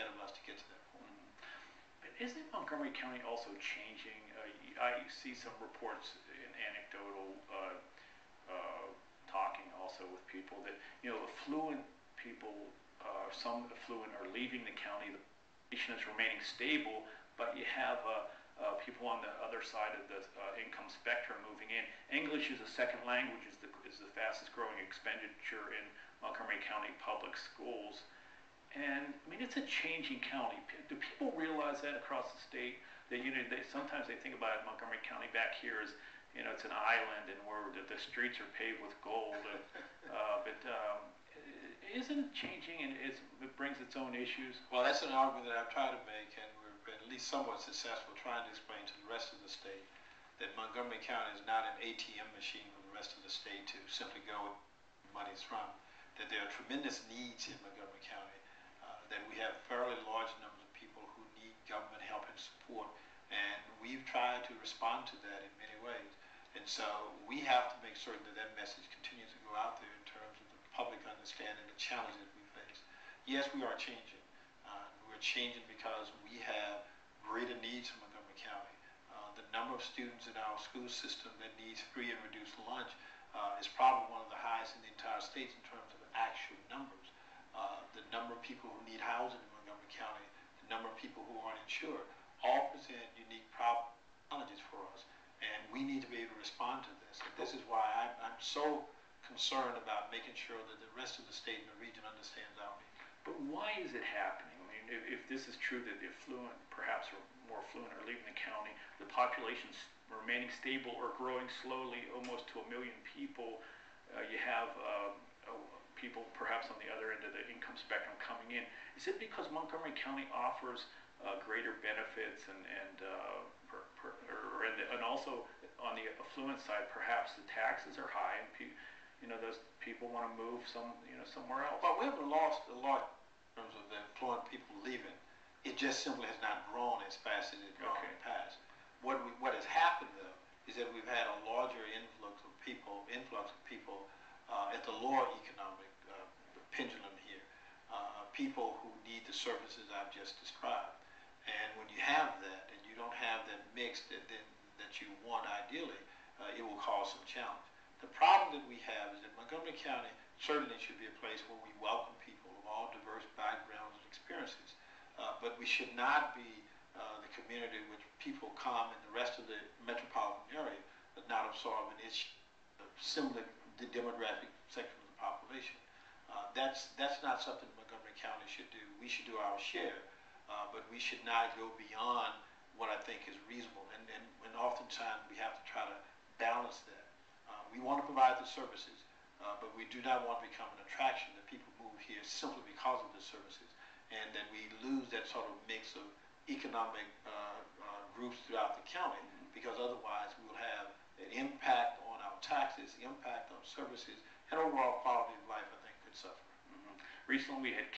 ahead of us to get to that point. But isn't Montgomery County also changing? I see some reports in anecdotal talking also with people that, affluent people, some affluent are leaving the county, the population is remaining stable, but you have people on the other side of the income spectrum moving in. English is a second language, is the fastest growing expenditure in Montgomery County public schools. And I mean, it's a changing county. Do people realize that across the state? That sometimes they think about Montgomery County back here as, it's an island and where the streets are paved with gold. But isn't it changing, and it brings its own issues? Well, that's an argument that I've tried to make, and we've been at least somewhat successful trying to explain to the rest of the state that Montgomery County is not an ATM machine for the rest of the state to simply go where money's from. That there are tremendous needs in Montgomery County, that we have fairly large numbers of people who need government help and support, and we've tried to respond to that in many ways. And so we have to make certain that that message continues to go out there in terms of the public understanding the challenges we face. Yes, we are changing. We're changing because we have greater needs in Montgomery County. The number of students in our school system that needs free and reduced lunch is probably one of the highest in the entire state in terms of actual numbers. The number of people who need housing in Montgomery County, the number of people who aren't insured, all present unique challenges for us. And we need to be able to respond to this. And this is why I'm so concerned about making sure that the rest of the state and the region understands our needs. But why is it happening? I mean, if this is true that the affluent, perhaps or more affluent, are leaving the county, the population's remaining stable or growing slowly, almost to 1 million people, you have people perhaps on the other end of the income spectrum coming in. Is it because Montgomery County offers greater benefits and also on the affluent side, perhaps the taxes are high and those people want to move somewhere else? Well, we haven't lost a lot in terms of the affluent people leaving. It just simply has not grown as fast as it's grown in the past. What has happened though is that we've had a larger influx of people at the lower economic pendulum here. People who need the services I've just described. And when you have that, and you don't have that mix that you want ideally, it will cause some challenge. The problem that we have is that Montgomery County certainly should be a place where we welcome people of all diverse backgrounds and experiences. But we should not be the community in which people come in the rest of the metropolitan area but not absorb an issue of similar demographic section of the population. That's not something Montgomery County should do. We should do our share, but we should not go beyond what I think is reasonable. And oftentimes we have to try to balance that. We want to provide the services, but we do not want to become an attraction that people move here simply because of the services, and that we lose that sort of mix of economic groups throughout the county, because otherwise we will have an impact on our taxes, impact on services, and overall quality of life, I think, could suffer. Recently we had